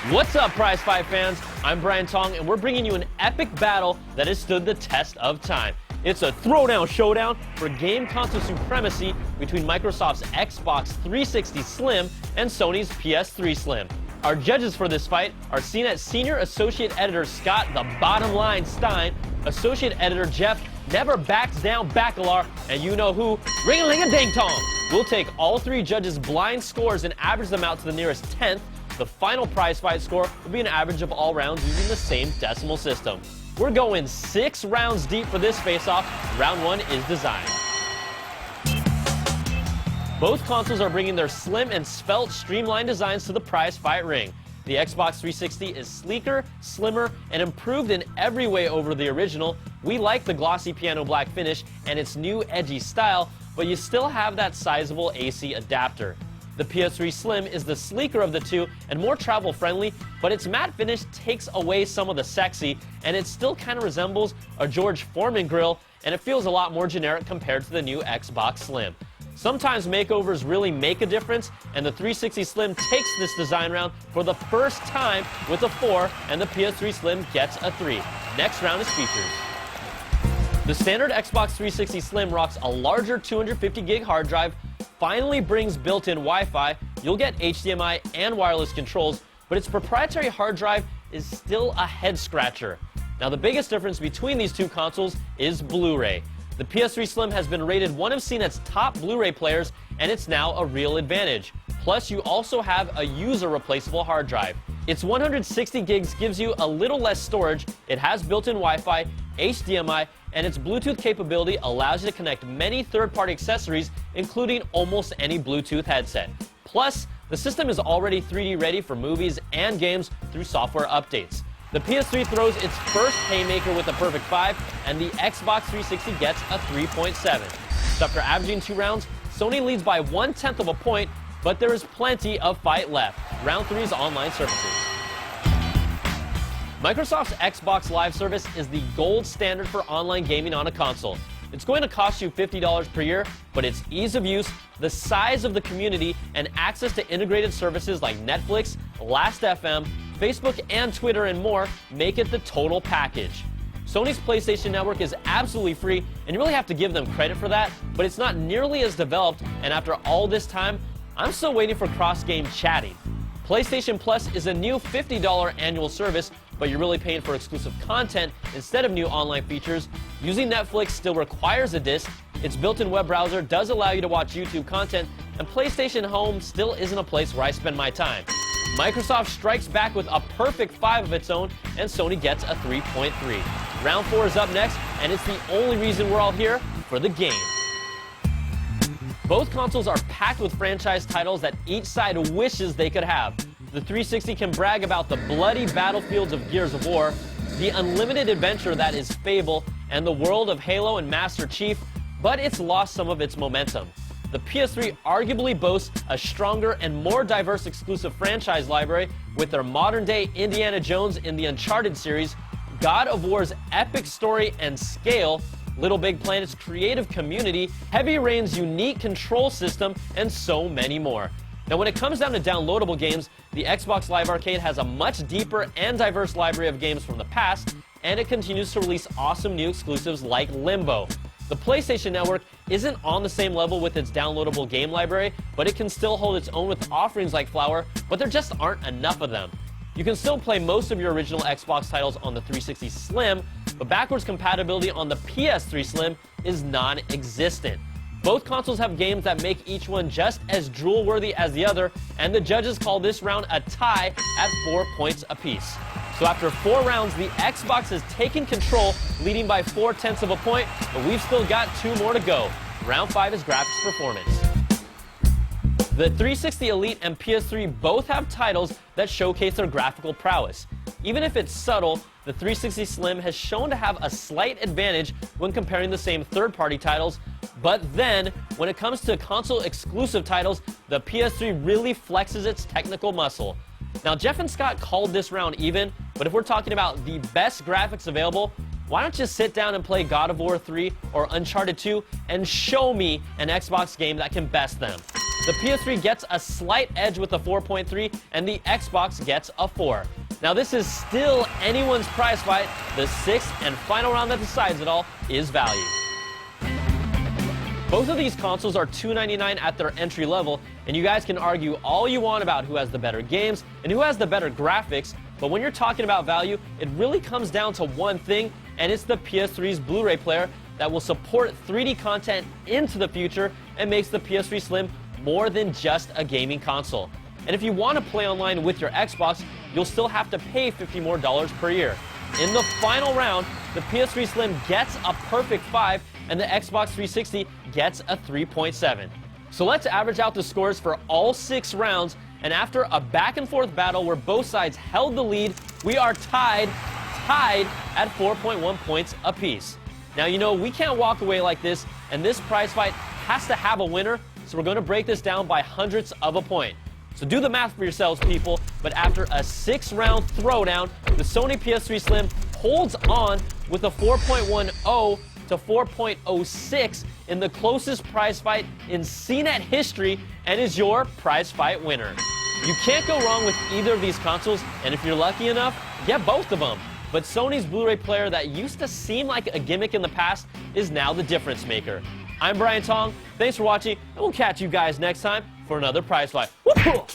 What's up, Prize Fight fans? I'm Brian Tong, and we're bringing you an epic battle that has stood the test of time. It's a throwdown showdown for game console supremacy between Microsoft's Xbox 360 Slim and Sony's PS3 Slim. Our judges for this fight are CNET Senior Associate Editor Scott "The Bottom Line" Stein, Associate Editor Jeff "Never Backs Down" Bacalar, and you know who, Ring-a-ling-a-ding-tong. We'll take all three judges' blind scores and average them out to the nearest 10th. The final prize fight score will be an average of all rounds using the same decimal system. We're going 6 rounds deep for this face-off. Round 1 is designed. Both consoles are bringing their slim and svelte streamlined designs to the prize fight ring. The Xbox 360 is sleeker, slimmer, and improved in every way over the original. We like the glossy piano black finish and its new edgy style, but you still have that sizable AC adapter. The PS3 Slim is the sleeker of the two and more travel-friendly, but its matte finish takes away some of the sexy, and it still kind of resembles a George Foreman grill, and it feels a lot more generic compared to the new Xbox Slim. Sometimes makeovers really make a difference, and the 360 Slim takes this design round for the first time with a 4, and the PS3 Slim gets a 3. Next round is features. The standard Xbox 360 Slim rocks a larger 250 gig hard drive, finally brings built-in Wi-Fi, you'll get HDMI and wireless controls, but its proprietary hard drive is still a head-scratcher. Now, the biggest difference between these two consoles is Blu-ray. The PS3 Slim has been rated one of CNET's top Blu-ray players, and it's now a real advantage. Plus, you also have a user-replaceable hard drive. Its 160 gigs gives you a little less storage, it has built-in Wi-Fi, HDMI, and its Bluetooth capability allows you to connect many third-party accessories, including almost any Bluetooth headset. Plus, the system is already 3D ready for movies and games through software updates. The PS3 throws its first haymaker with a perfect 5, and the Xbox 360 gets a 3.7. So after averaging 2 rounds, Sony leads by 1/10 of a point, but there is plenty of fight left. Round 3 is online services. Microsoft's Xbox Live service is the gold standard for online gaming on a console. It's going to cost you $50 per year, but its ease of use, the size of the community, and access to integrated services like Netflix, Last.fm, Facebook, and Twitter, and more make it the total package. Sony's PlayStation Network is absolutely free, and you really have to give them credit for that, but it's not nearly as developed, and after all this time, I'm still waiting for cross-game chatting. PlayStation Plus is a new $50 annual service, but you're really paying for exclusive content instead of new online features. Using Netflix still requires a disc, its built-in web browser does allow you to watch YouTube content, and PlayStation Home still isn't a place where I spend my time. Microsoft strikes back with a perfect 5 of its own, and Sony gets a 3.3. Round 4 is up next, and it's the only reason we're all here, for the game. Both consoles are packed with franchise titles that each side wishes they could have. The 360 can brag about the bloody battlefields of Gears of War, the unlimited adventure that is Fable, and the world of Halo and Master Chief, but it's lost some of its momentum. The PS3 arguably boasts a stronger and more diverse exclusive franchise library with their modern-day Indiana Jones in the Uncharted series, God of War's epic story and scale, Little Big Planet's creative community, Heavy Rain's unique control system, and so many more. Now, when it comes down to downloadable games, the Xbox Live Arcade has a much deeper and diverse library of games from the past, and it continues to release awesome new exclusives like Limbo. The PlayStation Network isn't on the same level with its downloadable game library, but it can still hold its own with offerings like Flower, but there just aren't enough of them. You can still play most of your original Xbox titles on the 360 Slim, but backwards compatibility on the PS3 Slim is non-existent. Both consoles have games that make each one just as drool-worthy as the other, and the judges call this round a tie at 4 points apiece. So after 4 rounds, the Xbox has taken control, leading by 4/10 of a point, but we've still got 2 more to go. Round 5 is graphics performance. The 360 Elite and PS3 both have titles that showcase their graphical prowess. Even if it's subtle, the 360 Slim has shown to have a slight advantage when comparing the same third-party titles, but then, when it comes to console-exclusive titles, the PS3 really flexes its technical muscle. Now, Jeff and Scott called this round even, but if we're talking about the best graphics available, why don't you sit down and play God of War 3 or Uncharted 2 and show me an Xbox game that can best them? The PS3 gets a slight edge with a 4.3, and the Xbox gets a 4. Now this is still anyone's prize fight. The sixth and final round that decides it all is value. Both of these consoles are $299 at their entry level, and you guys can argue all you want about who has the better games and who has the better graphics, but when you're talking about value, it really comes down to one thing, and it's the PS3's Blu-ray player that will support 3D content into the future and makes the PS3 Slim more than just a gaming console. And if you want to play online with your Xbox, you'll still have to pay $50 more per year. In the final round, the PS3 Slim gets a perfect 5, and the Xbox 360 gets a 3.7. So let's average out the scores for all 6 rounds, and after a back-and-forth battle where both sides held the lead, we are tied at 4.1 points apiece. Now, you know, we can't walk away like this, and this prize fight has to have a winner, so we're going to break this down by hundredths of a point. So do the math for yourselves, people, but after a 6-round throwdown, the Sony PS3 Slim holds on with a 4.10 to 4.06 in the closest prize fight in CNET history and is your prize fight winner. You can't go wrong with either of these consoles, and if you're lucky enough, get both of them. But Sony's Blu-ray player that used to seem like a gimmick in the past is now the difference maker. I'm Brian Tong, thanks for watching, and we'll catch you guys next time for another prize fight. Woo-hoo!